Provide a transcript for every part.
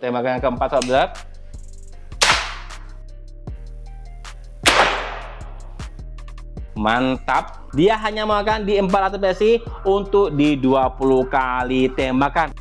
tembakan yang keempat saudara. Mantap, dia hanya memakan di 400 PSI untuk di 20 kali tembakan.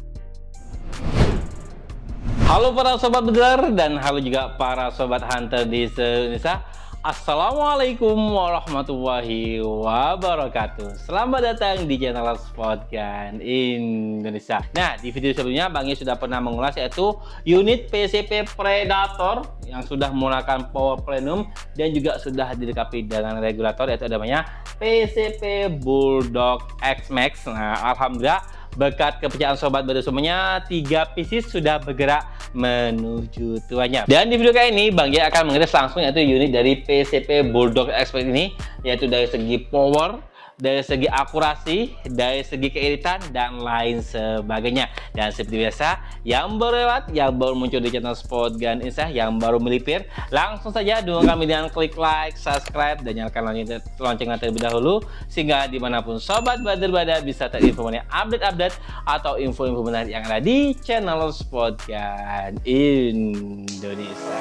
Halo para sobat bedler dan halo juga para sobat hunter di seluruh Indonesia. Assalamualaikum warahmatullahi wabarakatuh. Selamat datang di channel Spotgun Indonesia. Nah, di video sebelumnya Bang Ye sudah pernah mengulas yaitu unit PCP Predator yang sudah menggunakan power plenum dan juga sudah dilengkapi dengan regulator, yaitu namanya PCP Bulldog X Max. Nah, alhamdulillah berkat kepercayaan sobat bedler semuanya, 3 pieces sudah bergerak menuju tuanya. Dan di video kali ini Bang Ye akan mengetes langsung yaitu unit dari PCP Bulldog X Max ini, yaitu dari segi power, dari segi akurasi, dari segi keiritan dan lain sebagainya. Dan seperti biasa, yang baru lewat, yang baru muncul di channel Spotgun Indonesia, yang baru melipir, langsung saja dukung kami dengan klik like, subscribe, dan nyalakan loncengnya terlebih dahulu, sehingga dimanapun sobat bedler berada bisa terinfo mengenai update-update atau info-info menarik yang ada di channel Spotgun Indonesia.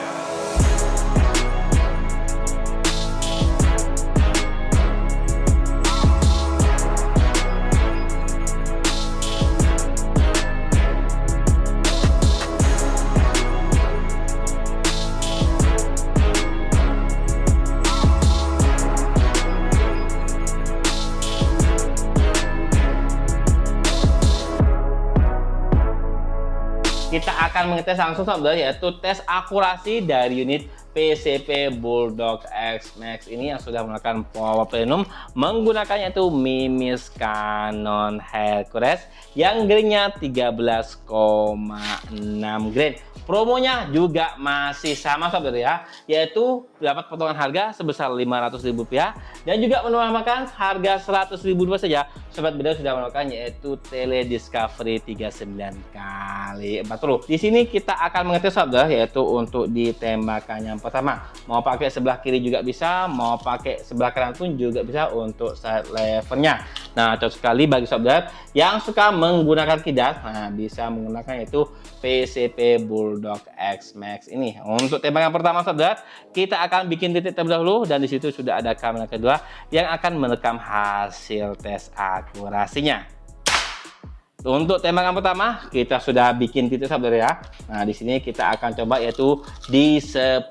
Kita akan mengetes langsung saudara, yaitu tes akurasi dari unit PCP Bulldog X Max ini yang sudah menggunakan power plenum, menggunakan yaitu Mimis Cannon Hercules yang grainnya 13,6 grain. Promonya juga masih sama saudara ya, yaitu dapat potongan harga sebesar Rp500.000 dan juga menambahkan harga Rp100.000 saja. Sobat bedler sudah melakukan yaitu Tele Discovery 39 kali 40. Di sini kita akan mengetes saudara, yaitu untuk di tembakan yang pertama. Mau pakai sebelah kiri juga bisa, mau pakai sebelah kanan pun juga bisa untuk side levernya. Nah, cocok sekali bagi sobat yang suka menggunakan kidas. Nah, bisa menggunakan yaitu PCP Bulldog X Max ini. Untuk tembakan pertama saudara, kita akan bikin titik terlebih dahulu dan di situ sudah ada kamera kedua yang akan merekam hasil tes akurasinya. Untuk tembakan pertama kita sudah bikin titik saudara ya. Nah, di sini kita akan coba yaitu di 10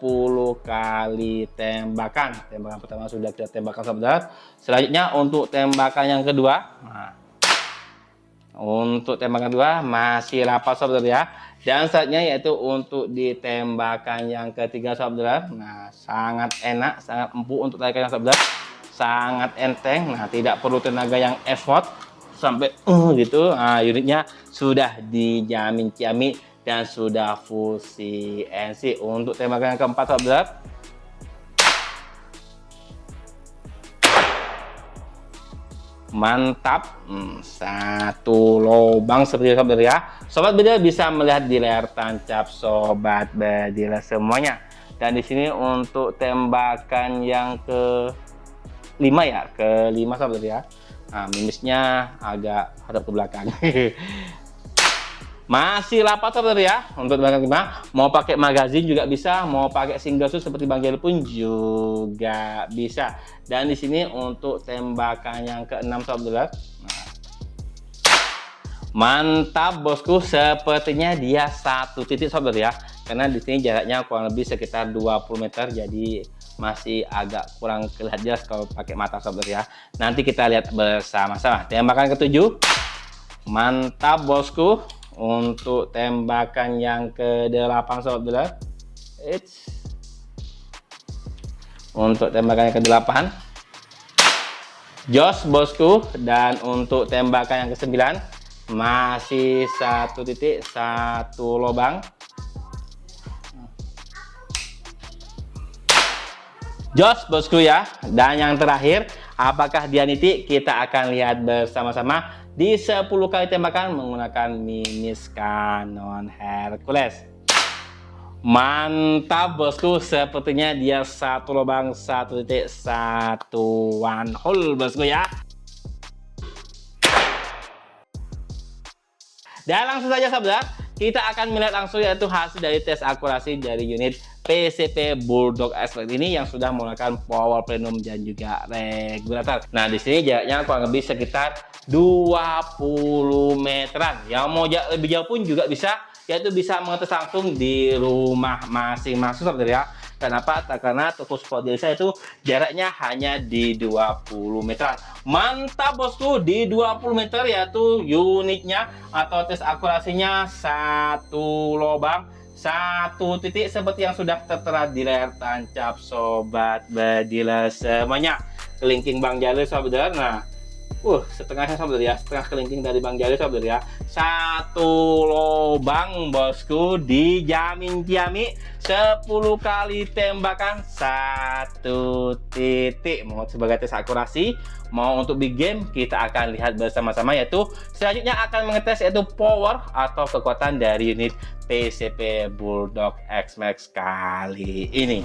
kali tembakan. Tembakan pertama sudah kita tembakan saudara. Selanjutnya untuk tembakan yang kedua. Nah, untuk tembakan kedua masih rapat saudara ya. Dan selanjutnya yaitu untuk di tembakan yang ketiga saudara. Nah, sangat enak, sangat empuk untuk tarikannya saudara. Sangat enteng. Nah, tidak perlu tenaga yang effort sampai gitu. Nah, unitnya sudah dijamin ciamik dan sudah full CNC. Untuk tembakan yang keempat saudara, mantap, satu lubang seperti itu saudara ya. Sobat bedler bisa melihat di layar tancap sobat bedler semuanya. Dan di sini untuk tembakan yang kelima ya, kelima saudara ya. Nah, minusnya agak hadap ke belakang. Masih rapat saudara ya. Untuk tembakan kelima, mau pakai magazin juga bisa, mau pakai single shoot seperti Bang Ye pun juga bisa. Dan di sini untuk tembakan yang keenam saudara. Nah, mantap bosku, sepertinya dia satu titik saudara ya. Karena di sini jaraknya kurang lebih sekitar 20 meter, jadi masih agak kurang kelihatan jelas kalau pakai mata saudara ya. Nanti kita lihat bersama-sama. Tembakan ketujuh, mantap bosku. Untuk tembakan yang ke-8 saudara, untuk tembakan yang ke-8 jos bosku. Dan untuk tembakan yang ke-9 masih satu titik, satu lubang. Jos bosku ya. Dan yang terakhir, apakah dia nitik? Kita akan lihat bersama-sama di 10 kali tembakan menggunakan Mimis Cannon Hercules. Mantap bosku, sepertinya dia satu lubang, satu titik, satu one hole bosku ya. Dan langsung saja sahabat, kita akan melihat langsung yaitu hasil dari tes akurasi dari unit PCP Bulldog X-Max ini yang sudah menggunakan power plenum dan juga regulator. Nah, di sini jaraknya kurang lebih sekitar 20 meteran. Yang mau lebih jauh pun juga bisa, yaitu bisa mengetes langsung di rumah masing-masing sobat ya. Kenapa? Karena toko sport desa itu jaraknya hanya di 20 meter. Mantap bosku, di 20 meter yaitu unitnya atau tes akurasinya satu lubang, satu titik seperti yang sudah tertera di layar tancap sobat bediler semuanya. Kelingking Bang Jalil sobat. Nah, setengahnya sobat ya, setengah kelingking dari Bang Jalil sobat ya. Satu lubang bosku, dijamin kiami 10 kali tembakan satu titik. Mau sebagai tes akurasi, mau untuk big game, kita akan lihat bersama-sama yaitu selanjutnya akan mengetes yaitu power atau kekuatan dari unit PCP Bulldog X-Max kali ini.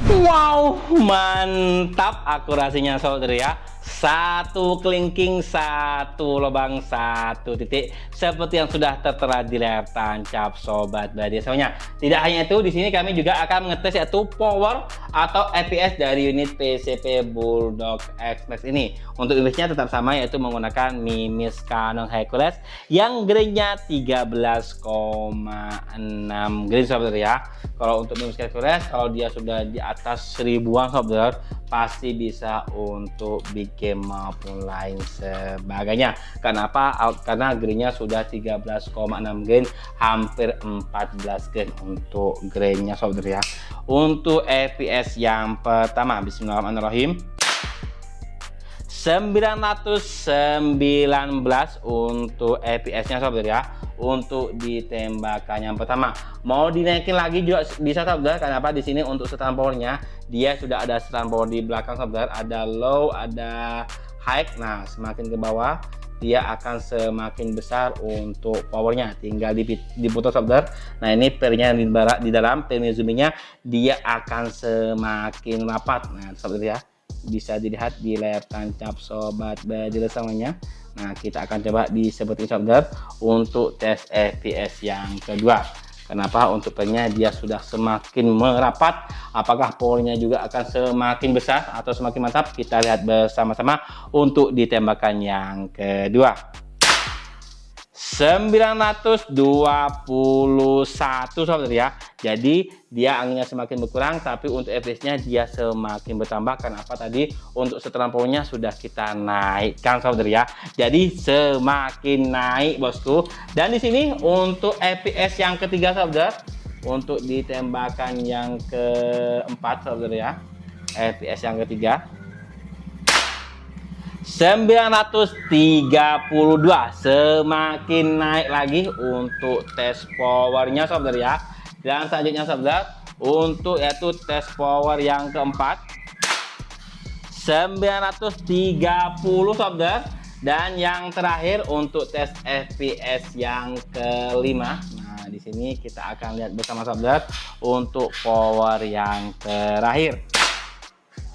Wow, mantap akurasinya saudara ya. Satu kelingking, satu lubang, satu titik seperti yang sudah tertera di layar tancap sobat badiler semuanya. Tidak hanya itu, di sini kami juga akan mengetes yaitu power atau FPS dari unit PCP Bulldog X-Max ini. Untuk unitnya tetap sama yaitu menggunakan Mimis Canon Hercules yang grade-nya 13,6 grade sobat ya. Kalau untuk Mimis Hercules, kalau dia sudah di atas 1000-an sobat, pasti bisa untuk big game maupun lain sebagainya. Kenapa? Karena grade-nya sudah 13,6 grade, hampir 14 grade untuk grade-nya saudara ya. Untuk FPS yang pertama, bismillahirrahmanirrahim, 919 untuk FPS-nya saudara ya. Untuk ditembakkan yang pertama, mau dinaikin lagi juga bisa saudara. Kenapa? Di sini untuk setelan powernya dia sudah ada setelan power di belakang saudara, ada low, ada high. Nah, semakin ke bawah dia akan semakin besar untuk powernya, tinggal diputar saudara. Nah, ini pernya di dalam per zoomingnya dia akan semakin rapat. Nah saudara ya, bisa dilihat di layar tancap sobat bediler semuanya. Nah, kita akan coba di seperti saudara untuk tes FPS yang kedua. Kenapa? Untuk pernya dia sudah semakin merapat. Apakah powernya juga akan semakin besar atau semakin mantap? Kita lihat bersama-sama untuk ditembakkan yang kedua. 921 saudara ya. Jadi dia anginnya semakin berkurang, tapi untuk FPS-nya dia semakin bertambah. Kenapa? Tadi untuk setelan powernya sudah kita naikkan saudara ya. Jadi semakin naik bosku. Dan di sini untuk FPS yang ketiga saudara, untuk ditembakkan yang keempat saudara ya. FPS yang ketiga 932, semakin naik lagi untuk tes powernya saudara ya. Dan selanjutnya saudara untuk yaitu tes power yang keempat 930 saudara. Dan yang terakhir untuk tes FPS yang kelima. Nah, di sini kita akan lihat bersama saudara untuk power yang terakhir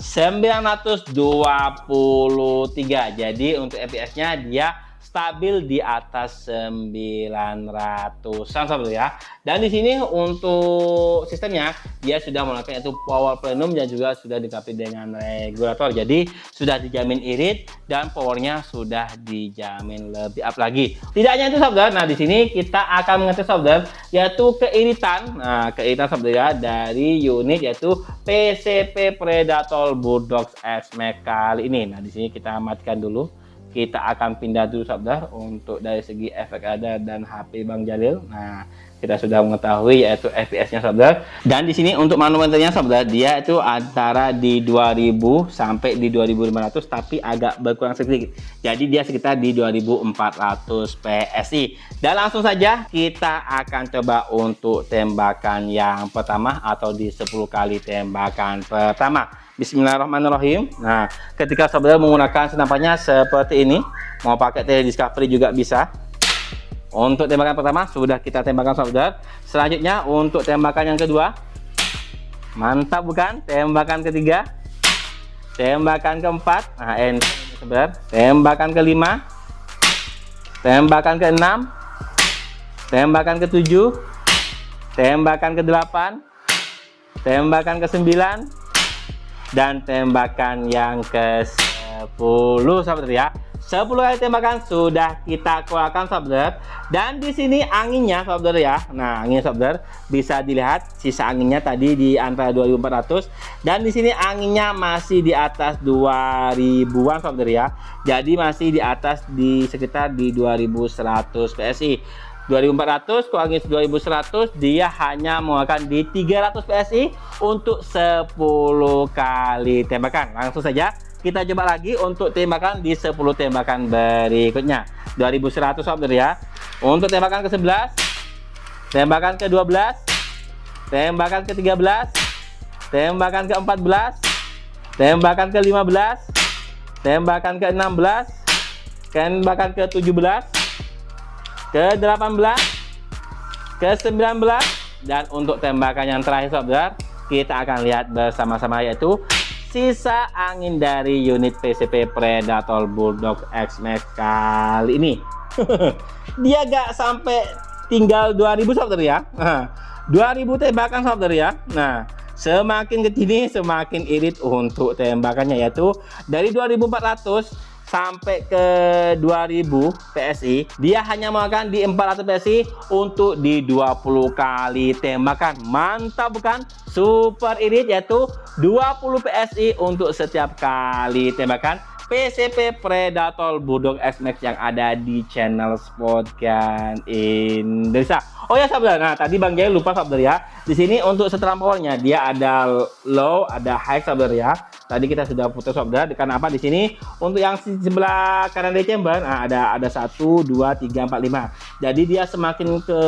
923. Jadi untuk FPS-nya dia stabil di atas 900-an saudara ya. Dan di sini untuk sistemnya dia sudah menggunakan yaitu power plenum dan juga sudah dilengkapi dengan regulator. Jadi sudah dijamin irit dan powernya sudah dijamin lebih up lagi. Tidak hanya itu saudara. Nah, di sini kita akan mengetes saudara yaitu keiritan. Nah, keiritan saudara dari unit yaitu PCP Predator Bulldog X-Max kali ini. Nah, di sini kita matikan dulu. Kita akan pindah dulu saudara untuk dari segi efek radar dan HP Bang Jalil. Nah, kita sudah mengetahui yaitu FPS-nya saudara. Dan di sini untuk manometernya saudara, dia itu antara di 2000 sampai di 2500, tapi agak berkurang sedikit. Jadi dia sekitar di 2400 PSI. Dan langsung saja kita akan coba untuk tembakan yang pertama atau di 10 kali tembakan pertama. Bismillahirrahmanirrahim. Nah, ketika saudara menggunakan senapannya seperti ini, mau pakai telediscovery juga bisa. Untuk tembakan pertama sudah kita tembakan saudara. Selanjutnya untuk tembakan yang kedua, mantap bukan? Tembakan ketiga, tembakan keempat, nah saudara. Tembakan kelima, tembakan keenam, tembakan ke-7, tembakan ke-8, tembakan ke-9, dan tembakan yang ke-10, sahabat ya. 10 kali tembakan sudah kita keluarkan, sahabat. Dan di sini anginnya, sahabat ya. Nah, anginnya, sahabat, bisa dilihat sisa anginnya tadi di antara 2400, dan di sini anginnya masih di atas 2000-an, sahabat ya. Jadi masih di atas di sekitar di 2100 PSI. 2400 kurangi 2100, dia hanya mengeluarkan di 300 PSI untuk 10 kali tembakan. Langsung saja kita coba lagi untuk tembakan di 10 tembakan berikutnya. 2100, sahabat ya. Untuk tembakan ke-11, tembakan ke-12, tembakan ke-13, tembakan ke-14, tembakan ke-15, tembakan ke-16, tembakan ke-17, ke-18, ke-19, dan untuk tembakan yang terakhir, sahabat, kita akan lihat bersama-sama, yaitu sisa angin dari unit PCP Predator Bulldog X-Max kali ini. Dia gak sampai tinggal 2000, sahabat ya. 2000 tembakan, sahabat ya. Nah, semakin ke sini semakin irit untuk tembakannya, yaitu dari 2400 sampai ke 2000 PSI, dia hanya mengeluarkan di 400 PSI untuk di 20 kali tembakan. Mantap bukan? Super irit, yaitu 20 PSI untuk setiap kali tembakan PCP Predator Bulldog X-Max yang ada di channel Sport Gun Indonesia. Oh ya, sahabat, nah tadi Bang Jaya lupa, sahabat ya. Di sini untuk setelan powernya dia ada low, ada high, sahabat ya. Tadi kita sudah putus, sahabat. Karena apa? Di sini untuk yang sebelah kanan dari chamber, nah ada 1, 2, 3, 4, 5. Jadi dia semakin ke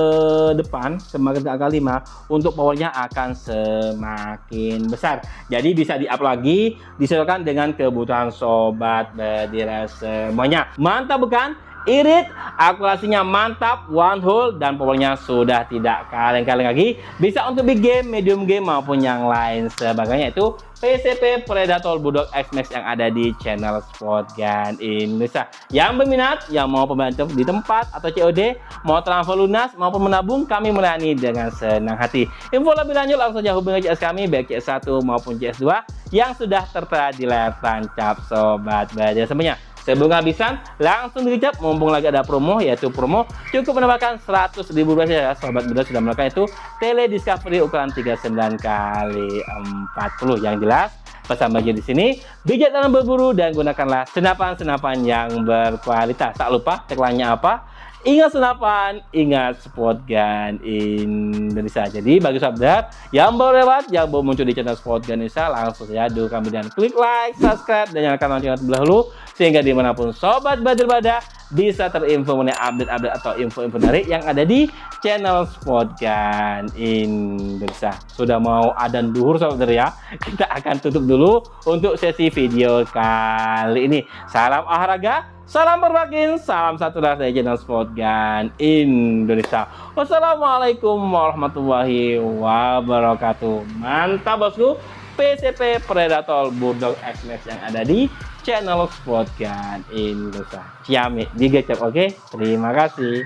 depan, semakin ke angka 5, untuk powernya akan semakin besar. Jadi bisa di-up lagi, disesuaikan dengan kebutuhan sobat bedira semuanya. Mantap bukan? Irit, akurasinya mantap, one hole, dan powernya sudah tidak kaleng-kaleng lagi. Bisa untuk big game, medium game, maupun yang lain sebagainya. Itu PCP Predator Bulldog X-Max yang ada di channel Sport Gun Indonesia. Yang berminat, yang mau pembantu di tempat atau COD, mau transfer lunas maupun menabung, kami melayani dengan senang hati. Info lebih lanjut langsung saja hubungi CS kami, baik CS1 maupun CS2 yang sudah tertera di layar tancap sobat bedira semuanya. Sebelum kehabisan, langsung dicap, mumpung lagi ada promo, yaitu promo cukup menambahkan 100.000 rupiah saja. Sobat bedira sudah melakukan itu tele discovery ukuran 39 kali 40. Yang jelas, pesan bagi di sini, bijak dalam berburu dan gunakanlah senapan-senapan yang berkualitas. Tak lupa tagline-nya apa? Ingat senapan, ingat Sport Gun Indonesia. Jadi bagi sahabat yang baru lewat, yang baru muncul di channel Sport Gun Indonesia, langsung saja dulu kami dan klik like, subscribe, dan nyalakan lonceng terlebih dahulu, sehingga dimanapun sobat bedira berada bisa terinfo mengenai update-update atau info-info menarik yang ada di channel Sport Gun Indonesia. Sudah mau adzan duhur, saudara ya. Kita akan tutup dulu untuk sesi video kali ini. Salam olahraga, salam berbagi, salam satu dari channel Sport Gun Indonesia. Wassalamualaikum warahmatullahi wabarakatuh. Mantap bosku, PCP Predator Bulldog X-Max yang ada di channel Sport Gun Indonesia. Ciamik digecap, oke? Terima kasih.